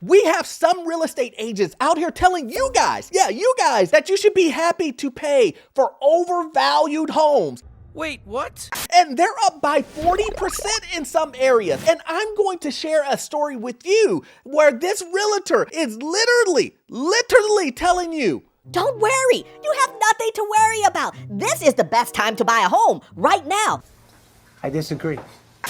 We have some real estate agents out here telling you guys, that you should be happy to pay for overvalued homes. Wait, what? And they're up by 40% in some areas. And I'm going to share a story with you where this realtor is literally telling you, don't worry, you have nothing to worry about. This is the best time to buy a home right now. I disagree.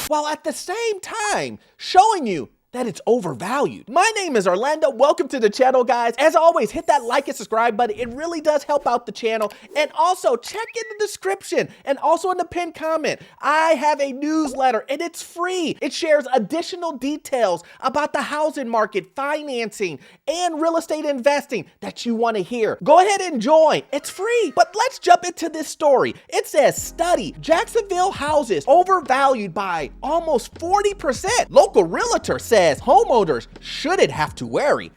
While at the same time showing you that it's overvalued. My name is Orlando. Welcome to the channel, guys. As always, hit that like and subscribe button. It really does help out the channel. And also check in the description and also in the pinned comment. I have a newsletter and it's free. It shares additional details about the housing market, financing, and real estate investing that you want to hear. Go ahead and join. It's free. But let's jump into this story. It says, study, Jacksonville houses overvalued by almost 40%. Local realtor says homeowners shouldn't have to worry.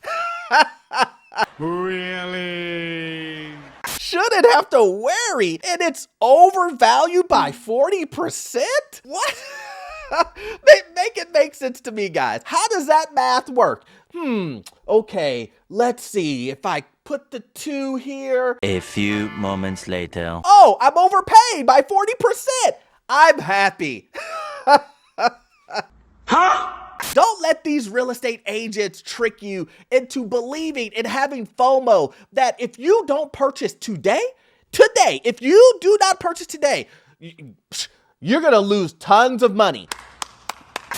Really? Shouldn't have to worry, and it's overvalued by 40%? What? Make it make sense to me, guys. How does that math work? Okay, let's see. If I put the 2 here. A few moments later. Oh, I'm overpaid by 40%. I'm happy. Huh? Don't let these real estate agents trick you into believing and having FOMO that if you don't purchase today, if you do not purchase today, you're going to lose tons of money.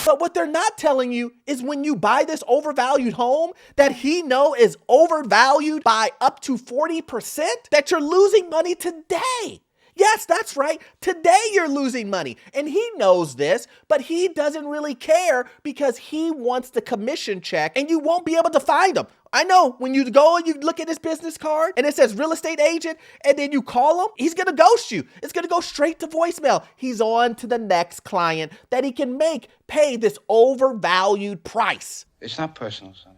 But what they're not telling you is when you buy this overvalued home that he know is overvalued by up to 40%, that you're losing money today. Yes, that's right. Today you're losing money. And he knows this, but he doesn't really care because he wants the commission check and you won't be able to find him. I know when you go and you look at his business card and it says real estate agent and then you call him, he's going to ghost you. It's going to go straight to voicemail. He's on to the next client that he can pay this overvalued price. It's not personal, Sonny.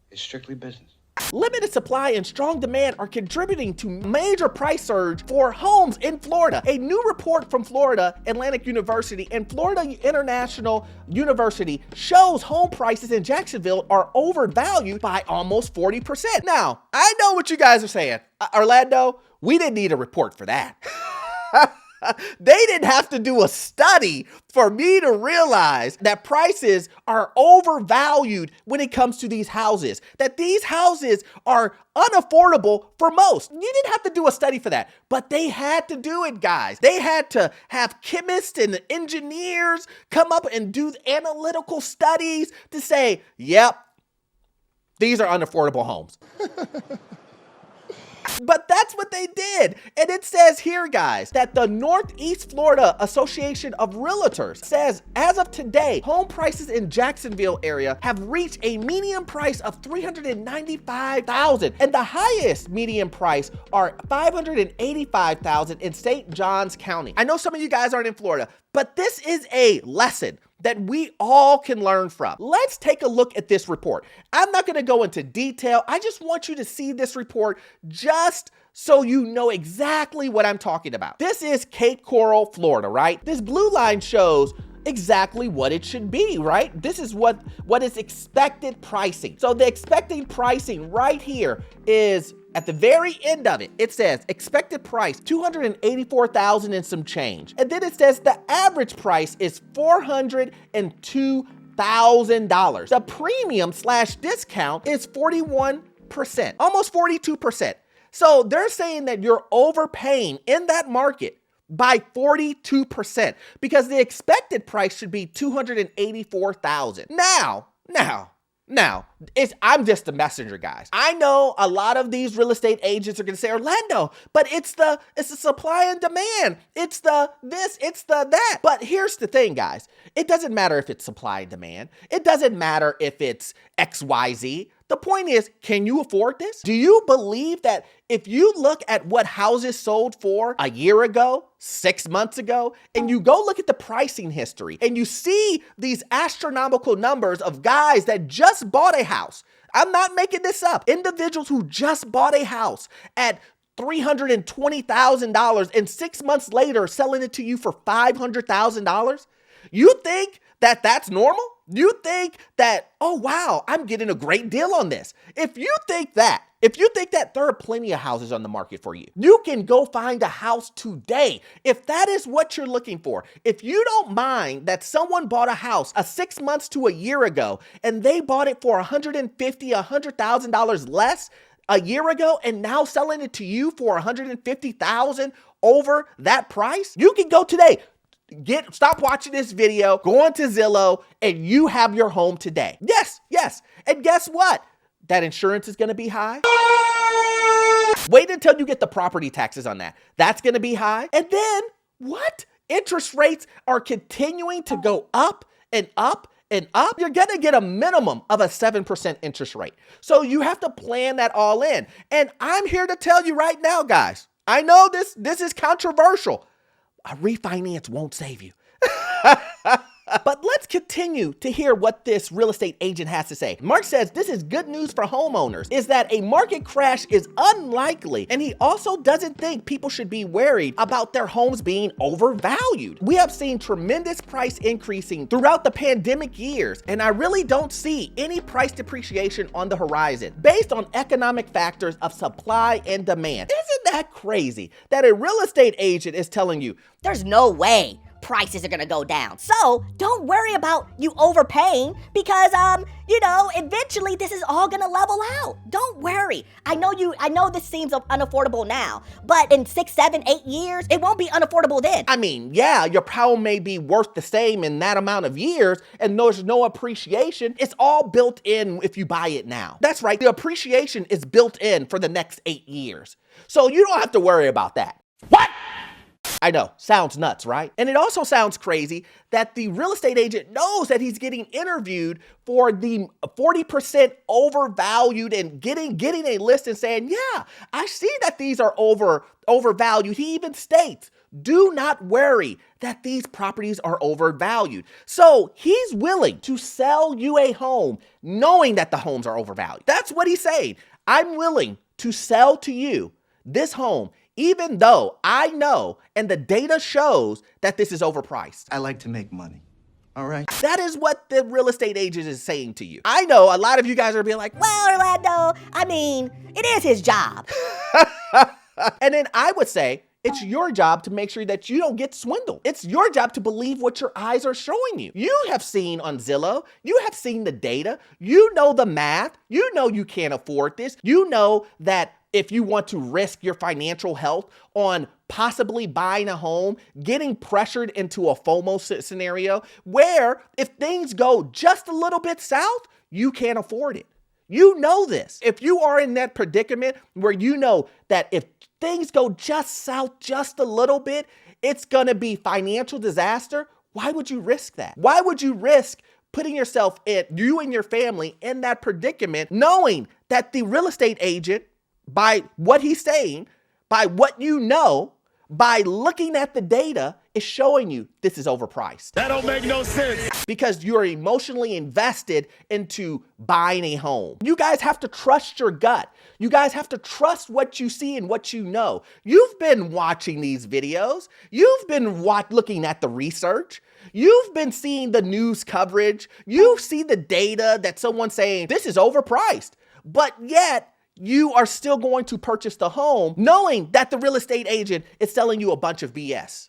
It's strictly business. Limited supply and strong demand are contributing to major price surge for homes in Florida. A new report from Florida Atlantic University and Florida International University shows home prices in Jacksonville are overvalued by almost 40%. Now, I know what you guys are saying. Orlando, we didn't need a report for that. They didn't have to do a study for me to realize that prices are overvalued when it comes to these houses, that these houses are unaffordable for most. You didn't have to do a study for that, but they had to do it, guys. They had to have chemists and engineers come up and do analytical studies to say, yep, these are unaffordable homes. But that's what they did. And it says here, guys, that the Northeast Florida Association of Realtors says as of today, home prices in Jacksonville area have reached a median price of $395,000. And the highest median price are $585,000 in St. Johns County. I know some of you guys aren't in Florida, but this is a lesson that we all can learn from. Let's take a look at this report. I'm not gonna go into detail. I just want you to see this report just so you know exactly what I'm talking about. This is Cape Coral, Florida, right? This blue line shows exactly what it should be, right? This is what is expected pricing. So the expected pricing right here is at the very end of it, it says expected price, $284,000 and some change. And then it says the average price is $402,000. The premium / discount is 41%, almost 42%. So they're saying that you're overpaying in that market by 42% because the expected price should be $284,000. Now, I'm just the messenger, guys. I know a lot of these real estate agents are gonna say, Orlando, but it's the supply and demand. It's the this, it's the that. But here's the thing, guys. It doesn't matter if it's supply and demand. It doesn't matter if it's XYZ. The point is, can you afford this? Do you believe that if you look at what houses sold for a year ago, 6 months ago, and you go look at the pricing history and you see these astronomical numbers of guys that just bought a house, I'm not making this up, individuals who just bought a house at $320,000 and 6 months later selling it to you for $500,000, you think that's normal? You think that, oh wow, I'm getting a great deal on this. If you think that there are plenty of houses on the market for you, you can go find a house today. If that is what you're looking for, if you don't mind that someone bought a house 6 months to a year ago and they bought it for $150,000, $100,000 less a year ago and now selling it to you for $150,000 over that price, you can go today. Stop watching this video, go onto Zillow, and you have your home today. Yes. And guess what? That insurance is gonna be high. Wait until you get the property taxes on that. That's gonna be high. And then what? Interest rates are continuing to go up and up and up. You're gonna get a minimum of a 7% interest rate. So you have to plan that all in. And I'm here to tell you right now, guys, I know this is controversial. A refinance won't save you. But let's continue to hear what this real estate agent has to say. Mark says this is good news for homeowners, is that a market crash is unlikely, and he also doesn't think people should be worried about their homes being overvalued. We have seen tremendous price increasing throughout the pandemic years, and I really don't see any price depreciation on the horizon based on economic factors of supply and demand. Isn't that crazy that a real estate agent is telling you, There's no way prices are gonna go down. So don't worry about you overpaying because, eventually this is all gonna level out. Don't worry. I know this seems unaffordable now, but in 6, 7, 8 years, it won't be unaffordable then. I mean, yeah, your home may be worth the same in that amount of years and there's no appreciation. It's all built in if you buy it now. That's right, the appreciation is built in for the next 8 years. So you don't have to worry about that. What? I know, sounds nuts, right? And it also sounds crazy that the real estate agent knows that he's getting interviewed for the 40% overvalued and getting a list and saying, yeah, I see that these are overvalued. He even states, do not worry that these properties are overvalued. So he's willing to sell you a home knowing that the homes are overvalued. That's what he's saying. I'm willing to sell to you this home even though I know and the data shows that this is overpriced. I like to make money. All right. That is what the real estate agent is saying to you. I know a lot of you guys are being like, Well, Orlando, it is his job. and then I would say, it's your job to make sure that you don't get swindled. It's your job to believe what your eyes are showing you. You have seen on Zillow, you have seen the data, you know the math, you know you can't afford this, you know that if you want to risk your financial health on possibly buying a home, getting pressured into a FOMO scenario where if things go just a little bit south, you can't afford it. You know this. If you are in that predicament where you know that if things go just south just a little bit, it's gonna be financial disaster, why would you risk that? Why would you risk putting yourself, you and your family, in that predicament, knowing that the real estate agent, by what he's saying, by what you know, by looking at the data, is showing you this is overpriced? That don't make no sense. Because you're emotionally invested into buying a home. You guys have to trust your gut. You guys have to trust what you see and what you know. You've been watching these videos. You've been looking at the research. You've been seeing the news coverage. You've seen the data that someone's saying this is overpriced. But yet, you are still going to purchase the home knowing that the real estate agent is selling you a bunch of BS.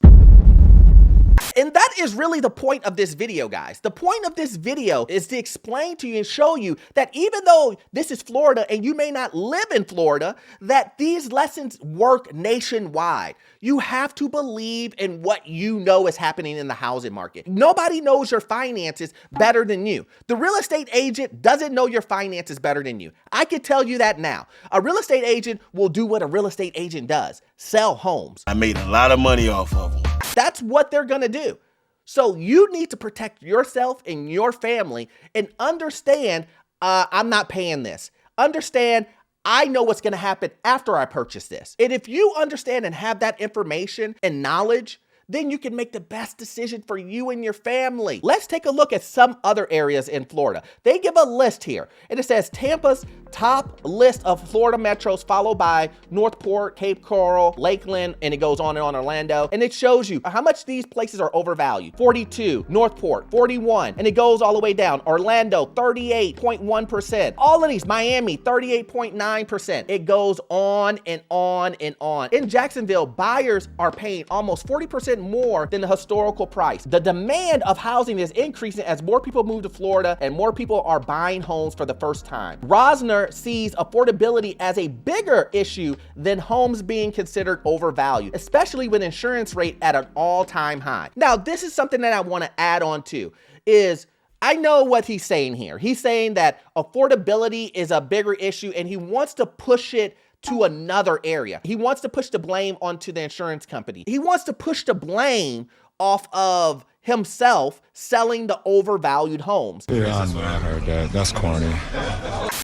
And that is really the point of this video, guys. The point of this video is to explain to you and show you that even though this is Florida and you may not live in Florida, that these lessons work nationwide. You have to believe in what you know is happening in the housing market. Nobody knows your finances better than you. The real estate agent doesn't know your finances better than you. I can tell you that now. A real estate agent will do what a real estate agent does: sell homes. I made a lot of money off of them. That's what they're gonna do. So you need to protect yourself and your family and understand, I'm not paying this. Understand, I know what's gonna happen after I purchase this. And if you understand and have that information and knowledge, then you can make the best decision for you and your family. Let's take a look at some other areas in Florida. They give a list here, and it says Tampa's top list of Florida metros, followed by Northport, Cape Coral, Lakeland, and it goes on and on, Orlando. And it shows you how much these places are overvalued. 42, Northport, 41, and it goes all the way down. Orlando, 38.1%. All of these, Miami, 38.9%. It goes on and on and on. In Jacksonville, buyers are paying almost 40% more than the historical price. The demand of housing is increasing as more people move to Florida and more people are buying homes for the first time. Rosner sees affordability as a bigger issue than homes being considered overvalued, especially with insurance rate at an all-time high. Now, this is something that I want to add on to, is I know what he's saying here. He's saying that affordability is a bigger issue and he wants to push it to another area. He wants to push the blame onto the insurance company. He wants to push the blame off of himself selling the overvalued homes. Yeah, I know, I heard that. That's corny.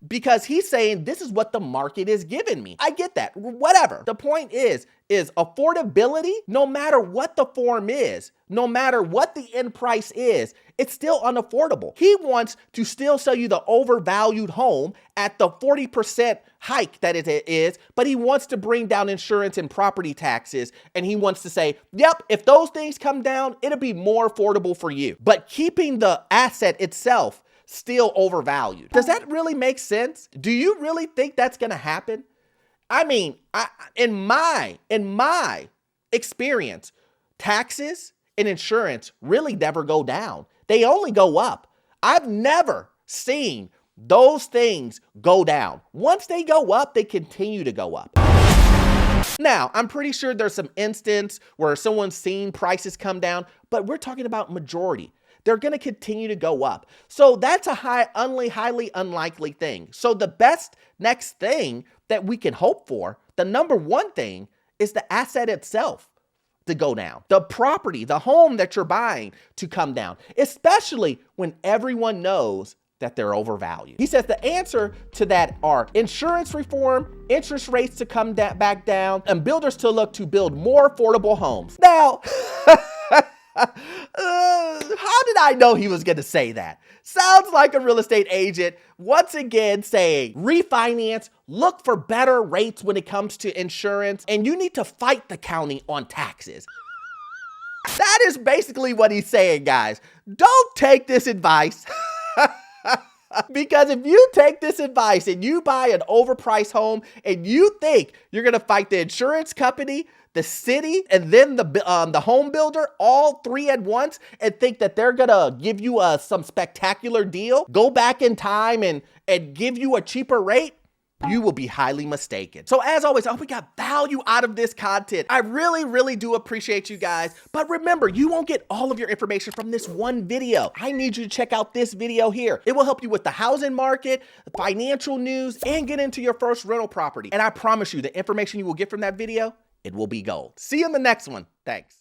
Because he's saying this is what the market is giving me. I get that, whatever. The point is affordability, no matter what the form is, no matter what the end price is, it's still unaffordable. He wants to still sell you the overvalued home at the 40% hike that it is, but he wants to bring down insurance and property taxes. And he wants to say, yep, if those things come down, it'll be more affordable for you. But keeping the asset itself still overvalued. Does that really make sense? Do you really think that's gonna happen? I mean, in my experience, taxes and insurance really never go down. They only go up. I've never seen those things go down. Once they go up, they continue to go up. Now, I'm pretty sure there's some instance where someone's seen prices come down, but we're talking about majority. They're going to continue to go up. So that's a highly unlikely thing. So the best next thing that we can hope for, the number one thing, is the asset itself to go down. The property, the home that you're buying to come down, especially when everyone knows that they're overvalued. He says the answer to that are insurance reform, interest rates to come back down, and builders to look to build more affordable homes. Now, how did I know he was going to say that? Sounds like a real estate agent once again saying refinance, look for better rates when it comes to insurance, and you need to fight the county on taxes. That is basically what he's saying, guys. Don't take this advice. Because if you take this advice and you buy an overpriced home and you think you're going to fight the insurance company, the city, and then the home builder, all three at once, and think that they're gonna give you some spectacular deal, go back in time and give you a cheaper rate, you will be highly mistaken. So as always, I hope we got value out of this content. I really do appreciate you guys. But remember, you won't get all of your information from this one video. I need you to check out this video here. It will help you with the housing market, financial news, and get into your first rental property. And I promise you, the information you will get from that video, it will be gold. See you in the next one. Thanks.